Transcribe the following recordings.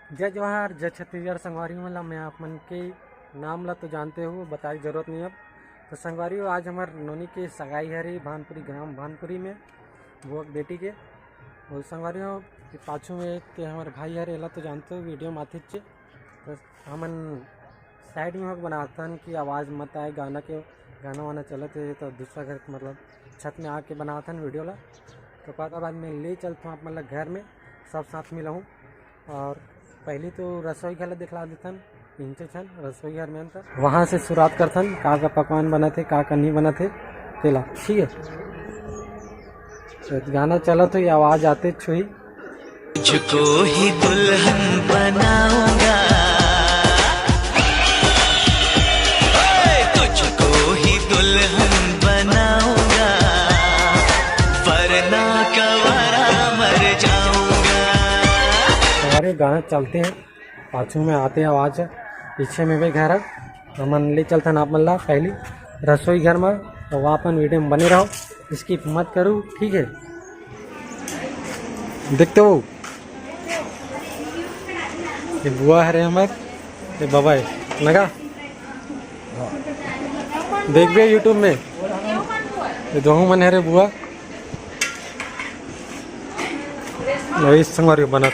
जय जवाहर जय छत्तीसगढ़ संगवारी वाला मैं आप मन के नाम ला तो जानते हो, बताए जरूरत नहीं अब। तो संगवारी आज हमार नोनी के सगाई हरी भानपुरी ग्राम भानपुरी में वो बेटी के और संगवारी पाछू में के हमारे भाई हरे एला तो जानते हो वीडियो में आते चे। तो हमन साइड में बनातन कि आवाज़ मत आए, गाना वाना चलते तो दूसरा घर मतलब छत में आके बनातन वीडियो ला। तो बाद में ले चलता हूँ आप मतलब घर में सब साथ में रहूँ। और पहले तो रसोई घर दिखला देथन इंचे छन रसोई घर में अंतर वहाँ से शुरुआत करथन का पकवान बना थे का नहीं बना थे तेला ठीक है। तो गाना चला तो ये आवाज़ आते छुई तुझको ही दुल्हन बनाऊंगा, तुझको ही दुल्हन बनाऊंगा, वरना कवरा मर जाऊंगा। हमारे गाना चलते हैं पाछू में आते हैं आवाज़ पीछे में भी घर है। हमन ले चलते हैं आप मल्ला पहली रसोई घर में तो वहाँ अपन वीडियो में बने रहो, इसकी मत करो ठीक है। देखते हो ये बुआ है रे हमार ये बाबा है लगा देख भी यूट्यूब में ये दोनों मन है रे बुआ वही संगवारी बना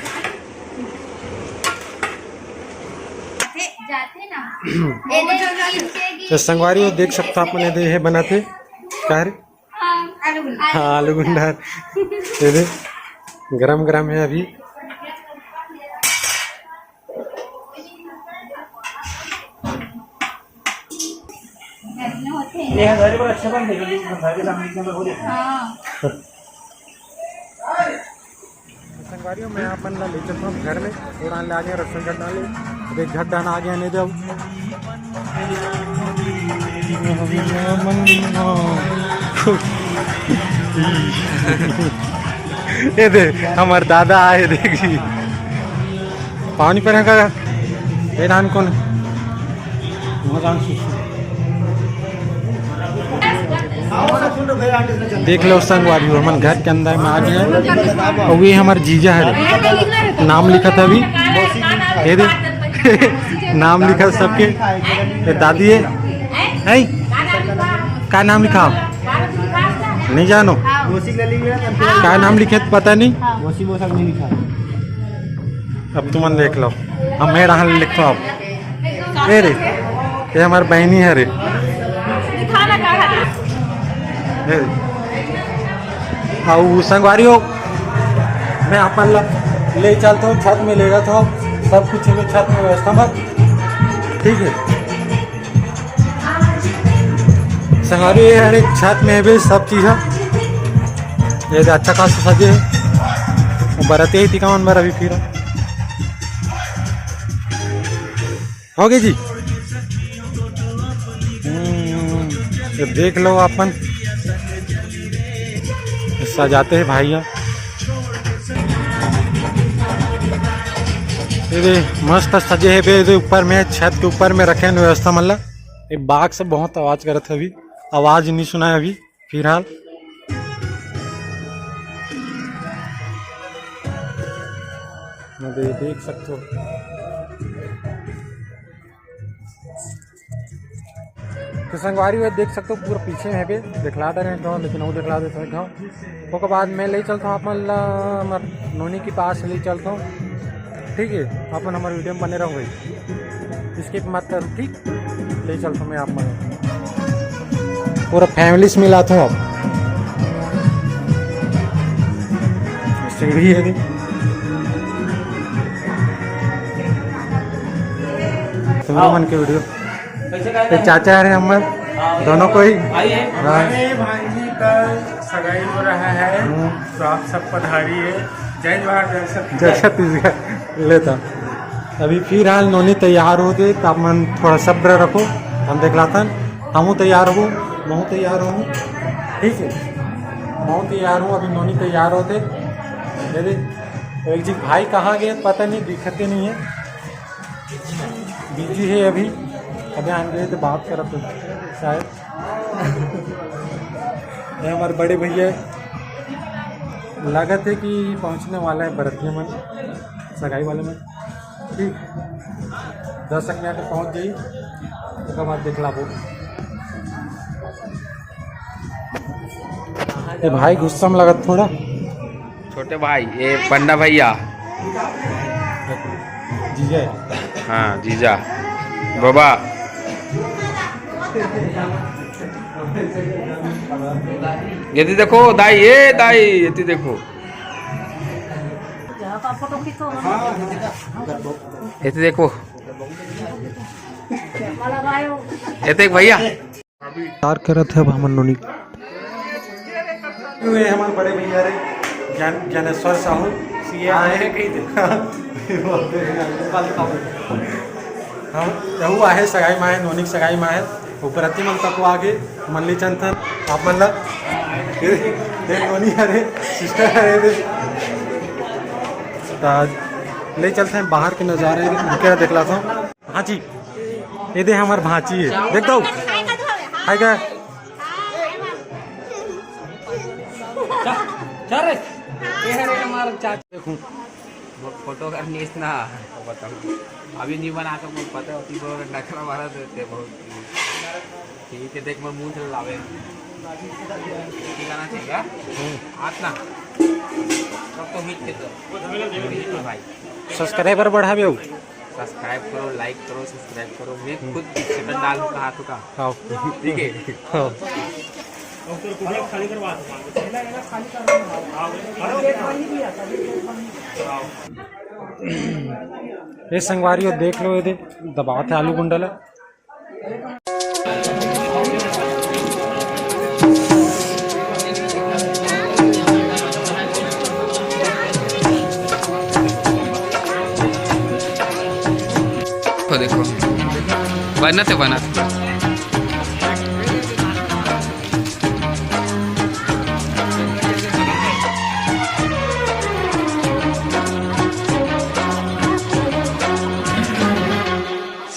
तो संगवारी देख सकते आप मैंने ये बनाते क्या रे हाँ आलू गुंडा ये गरम गरम है अभी। संगवारियों में अपन ले चलता हूँ घर में उड़ान ले आ गया रसोई घर डाले एक घर डाना आ गया नहीं जब ये देख हमारे दादा आए देखी पानी पर का ये धान कौन देख लो संगवारी हम घर के अंदर में आ गए और ये हमारे जीजा है नाम लिखा था अभी ये देख नाम लिखा सबके ये दादी है क्या नाम लिखा नहीं जानो क्या नाम लिखे पता नहीं अब तुम देख लो हम मेरा हाल लिखो आप ये रे ये हमारी बहनी है रे संगवारी हो मैं अपन ले चलता हूँ छत में ले जाता हूँ सब कुछ है छत में व्यवस्था मत ठीक है। संगवारी है छत में भी सब चीज़ है ये अच्छा खासा सजे है बरते ही तिकावन बार अभी फिर हो गई जी। तो देख लो अपन सजाते हैं भाइया ये मस्त सजे है बे ऊपर में छत के ऊपर में रखे व्यवस्था मतलब ये बाघ से बहुत आवाज कर रहा था अभी आवाज नहीं सुना है अभी फिलहाल। देख सकते हो तो संगवारी हुए देख सकते हो पूरा पीछे है पे दिखला दे रहे हैं लेकिन वो दिखला देते हैं गाँव उसके बाद मैं ले चलता हूँ अपन नोनी के पास ले चलता हूँ ठीक है। अपन हमारे वीडियो में बने रहो इसके मत कर ठीक ले चलता हूँ मैं आप पूरा फैमिली से मिलाता हूँ आप सीढ़ी है मन के वीडियो तो चाचा है हम दोनों को ही भाई का सगाई हो रहा है तो आप सब पधारिए। जय जवाहर जय छत्तीसगढ़ लेता अभी फिलहाल नोनी तैयार हो गए तो आप मन थोड़ा सब्र रखो हम दिखलाता हम तैयार हो मैं तैयार हूँ ठीक है मैं तैयार हूँ अभी नोनी तैयार होते यदि एक जी भाई कहाँ गए पता नहीं दिखते नहीं है बिजी है अभी आन गए तो बात करा तो शायद ये हमारे बड़े भैया लगा थे कि पहुंचने वाला है बरतिया में सगाई वाले में ठीक 10 मिनट में पहुँच जाई उसके बाद देखला वो ये भाई गुस्सा में लगत थोड़ा छोटे भाई ये पंडा भैया जीजे हाँ जीजा बाबा ये देखो दाई ये दाई ये देखो ये देखो ये देख भैया तार करत है हमन नोनी ये हमारे बड़े भैया रे ज्ञानेश्वर साहू सीए आए हैं कहीं हम यहू आहे सगाई माहे नोनी सगाई माहे ऊपर अति मन तक आगे मनली चंदन आप मन ला नोनी अरे सिस्टर अरे ले चलते हैं बाहर के नज़ारे क्या देख लाता हूँ। हाँ जी ये दे हमारे भांची है देख दो हाय क्या देखूँ फोटो करनी ना बताऊँ अभी नहीं बना तो मुझे पता होती तो नखरा मारा देते बहुत ठीक है देख मैं मुँह से लावे गाना चाहिए आज ना तब तो हिट के तो भाई सब्सक्राइबर बढ़ावे हो सब्सक्राइब करो लाइक करो सब्सक्राइब करो मैं खुद चिकन डालूँ का हाथों का हाँ ठीक है हाँ ये संगवारी हो देख लो ये दबाव थे आलू गुंडल देखो बनाते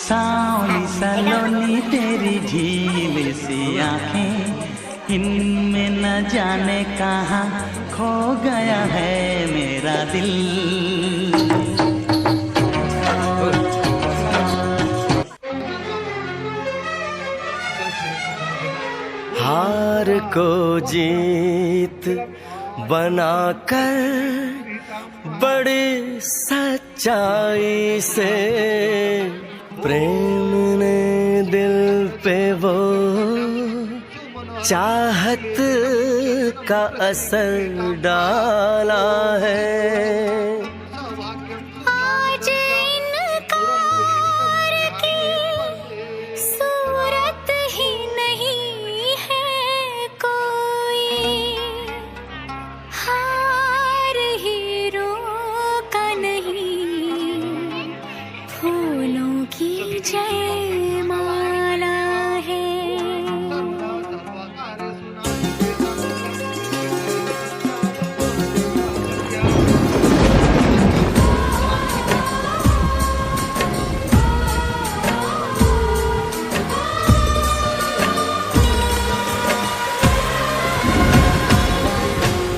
सावली सलोनी तेरी झील सी आँखें इनमें न जाने कहाँ खो गया है मेरा दिल। हार को जीत बनाकर बड़ी सच्चाई से प्रेम ने दिल पे वो चाहत का असर डाला है।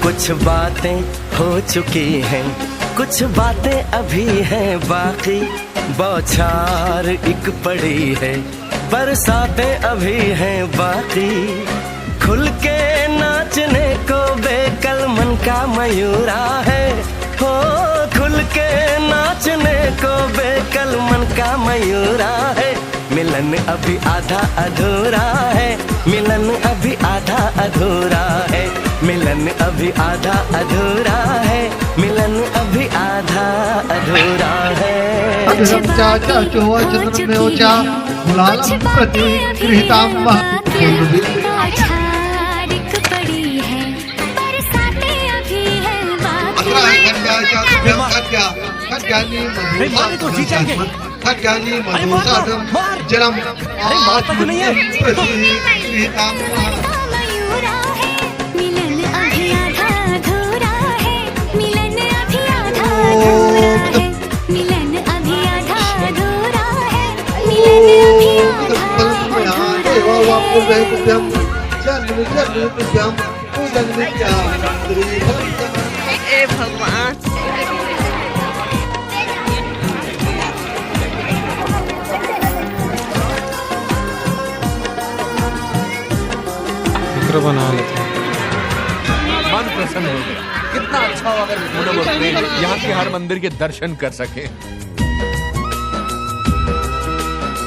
कुछ बातें हो चुकी हैं, कुछ बातें अभी हैं बाकी, बौछार एक पड़ी है, बरसातें अभी हैं बाकी। खुल के नाचने को बेकल मन का मयूरा है, हो खुल के नाचने को बेकल मन का मयूरा है। मिलन अभी आधा अधूरा है, मिलन अभी आधा अधूरा है, मिलन अभी आधा अधूरा है, मिलन अभी आधा अधूरा है। भगवान चित्र बना लेते हैं। मन प्रसन्न हो गया। कितना अच्छा हो अगर पूनम और प्रेम यहाँ के हर मंदिर के दर्शन कर सके।